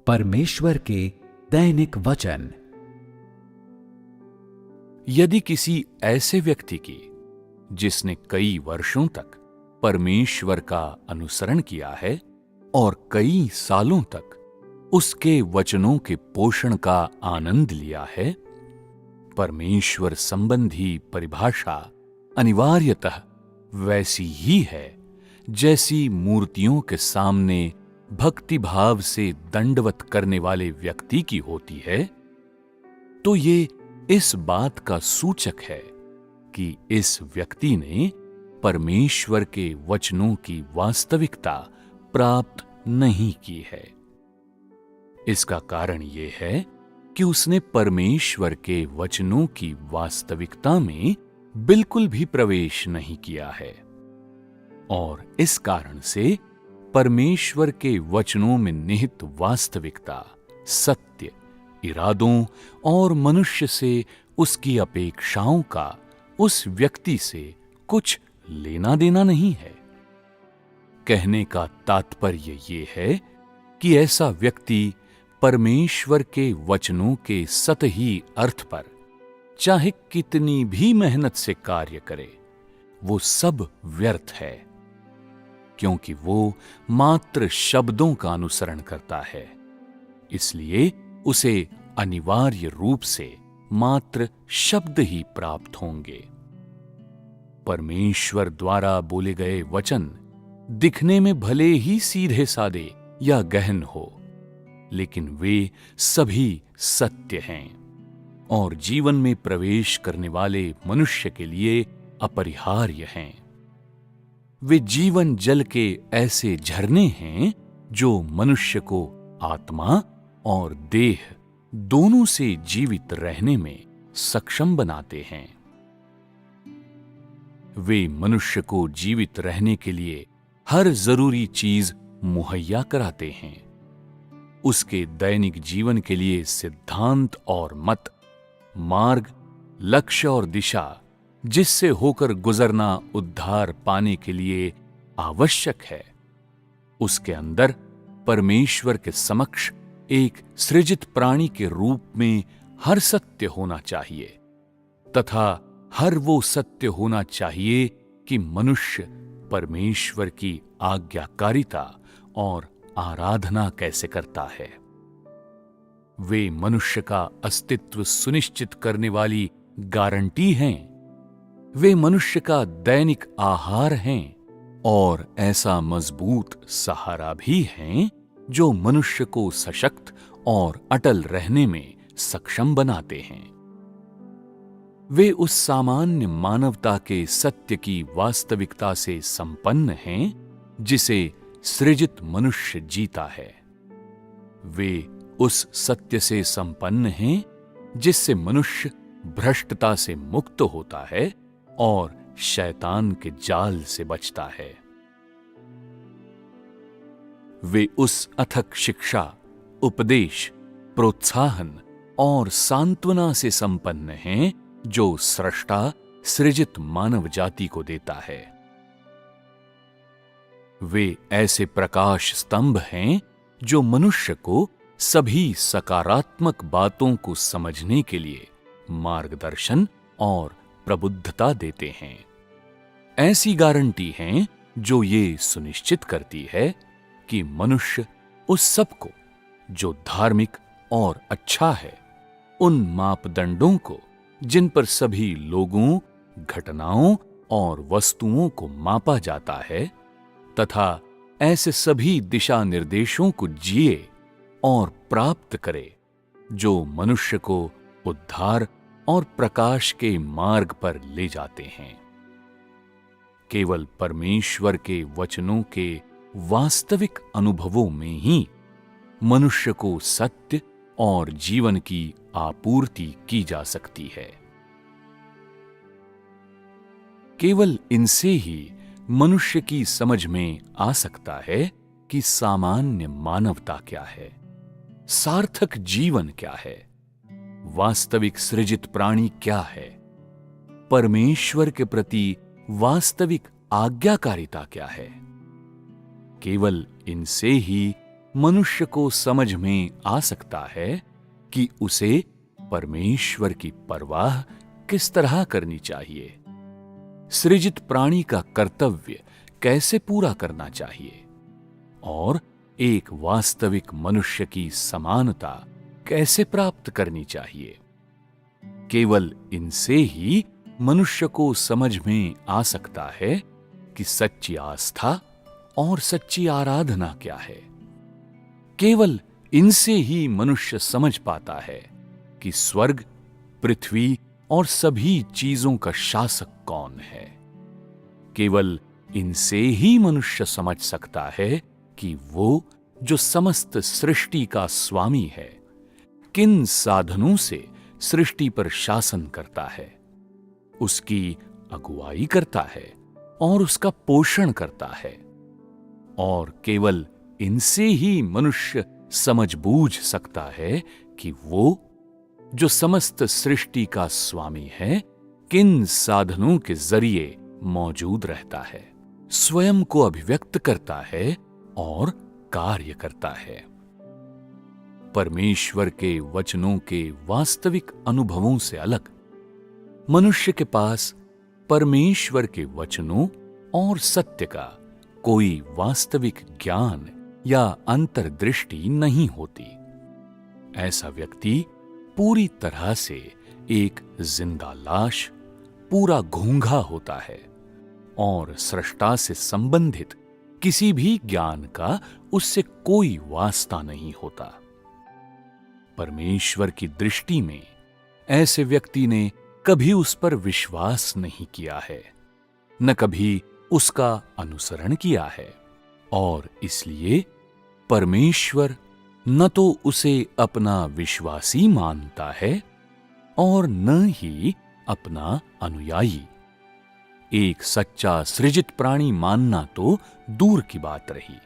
परमेश्वर के दैनिक वचन। यदि किसी ऐसे व्यक्ति की जिसने कई वर्षों तक परमेश्वर का अनुसरण किया है और कई सालों तक उसके वचनों के पोषण का आनंद लिया है, परमेश्वर संबंधी परिभाषा अनिवार्यतः वैसी ही है जैसी मूर्तियों के सामने भक्ति भाव से दंडवत करने वाले व्यक्ति की होती है। तो ये इस बात का सूचक है कि इस व्यक्ति ने परमेश्वर के वचनों की वास्तविकता प्राप्त नहीं की है। इसका कारण यह है कि उसने परमेश्वर के वचनों की वास्तविकता में बिल्कुल भी प्रवेश नहीं किया है और इस कारण से परमेश्वर के वचनों में निहित वास्तविकता, सत्य, इरादों और मनुष्य से उसकी अपेक्षाओं का उस व्यक्ति से कुछ लेना देना नहीं है। कहने का तात्पर्य ये है कि ऐसा व्यक्ति परमेश्वर के वचनों के सतही अर्थ पर चाहे कितनी भी मेहनत से कार्य करे, वो सब व्यर्थ है, क्योंकि वो मात्र शब्दों का अनुसरण करता है। इसलिए उसे अनिवार्य रूप से मात्र शब्द ही प्राप्त होंगे। परमेश्वर द्वारा बोले गए वचन दिखने में भले ही सीधे सादे या गहन हो, लेकिन वे सभी सत्य हैं और जीवन में प्रवेश करने वाले मनुष्य के लिए अपरिहार्य हैं। वे जीवन जल के ऐसे झरने हैं जो मनुष्य को आत्मा और देह दोनों से जीवित रहने में सक्षम बनाते हैं। वे मनुष्य को जीवित रहने के लिए हर जरूरी चीज मुहैया कराते हैं। उसके दैनिक जीवन के लिए सिद्धांत और मत, मार्ग, लक्ष्य और दिशा जिससे होकर गुजरना उद्धार पाने के लिए आवश्यक है, उसके अंदर परमेश्वर के समक्ष एक सृजित प्राणी के रूप में हर सत्य होना चाहिए तथा हर वो सत्य होना चाहिए कि मनुष्य परमेश्वर की आज्ञाकारिता और आराधना कैसे करता है। वे मनुष्य का अस्तित्व सुनिश्चित करने वाली गारंटी हैं। वे मनुष्य का दैनिक आहार हैं और ऐसा मजबूत सहारा भी हैं जो मनुष्य को सशक्त और अटल रहने में सक्षम बनाते हैं। वे उस सामान्य मानवता के सत्य की वास्तविकता से संपन्न हैं जिसे सृजित मनुष्य जीता है। वे उस सत्य से संपन्न हैं जिससे मनुष्य भ्रष्टता से मुक्त होता है और शैतान के जाल से बचता है। वे उस अथक शिक्षा, उपदेश, प्रोत्साहन और सांत्वना से संपन्न हैं जो सृष्टा सृजित मानव जाति को देता है। वे ऐसे प्रकाश स्तंभ हैं जो मनुष्य को सभी सकारात्मक बातों को समझने के लिए मार्गदर्शन और प्रबुद्धता देते हैं। ऐसी गारंटी हैं जो ये सुनिश्चित करती है कि मनुष्य उस सब को जो धार्मिक और अच्छा है, उन मापदंडों को जिन पर सभी लोगों, घटनाओं और वस्तुओं को मापा जाता है तथा ऐसे सभी दिशा निर्देशों को जिए और प्राप्त करे जो मनुष्य को उद्धार और प्रकाश के मार्ग पर ले जाते हैं। केवल परमेश्वर के वचनों के वास्तविक अनुभवों में ही मनुष्य को सत्य और जीवन की आपूर्ति की जा सकती है। केवल इनसे ही मनुष्य की समझ में आ सकता है कि सामान्य मानवता क्या है, सार्थक जीवन क्या है, वास्तविक सृजित प्राणी क्या है, परमेश्वर के प्रति वास्तविक आज्ञाकारिता क्या है। केवल इनसे ही मनुष्य को समझ में आ सकता है कि उसे परमेश्वर की परवाह किस तरह करनी चाहिए, सृजित प्राणी का कर्तव्य कैसे पूरा करना चाहिए और एक वास्तविक मनुष्य की समानता कैसे प्राप्त करनी चाहिए। केवल इनसे ही मनुष्य को समझ में आ सकता है कि सच्ची आस्था और सच्ची आराधना क्या है। केवल इनसे ही मनुष्य समझ पाता है कि स्वर्ग, पृथ्वी और सभी चीजों का शासक कौन है। केवल इनसे ही मनुष्य समझ सकता है कि वो जो समस्त सृष्टि का स्वामी है, किन साधनों से सृष्टि पर शासन करता है, उसकी अगुवाई करता है और उसका पोषण करता है। और केवल इनसे ही मनुष्य समझ बूझ सकता है कि वो जो समस्त सृष्टि का स्वामी है, किन साधनों के जरिए मौजूद रहता है, स्वयं को अभिव्यक्त करता है और कार्य करता है। परमेश्वर के वचनों के वास्तविक अनुभवों से अलग मनुष्य के पास परमेश्वर के वचनों और सत्य का कोई वास्तविक ज्ञान या अंतर्दृष्टि नहीं होती। ऐसा व्यक्ति पूरी तरह से एक जिंदा लाश, पूरा गूंगा होता है और सृष्टा से संबंधित किसी भी ज्ञान का उससे कोई वास्ता नहीं होता। परमेश्वर की दृष्टि में ऐसे व्यक्ति ने कभी उस पर विश्वास नहीं किया है, न कभी उसका अनुसरण किया है, और इसलिए परमेश्वर न तो उसे अपना विश्वासी मानता है और न ही अपना अनुयायी। एक सच्चा सृजित प्राणी मानना तो दूर की बात रही।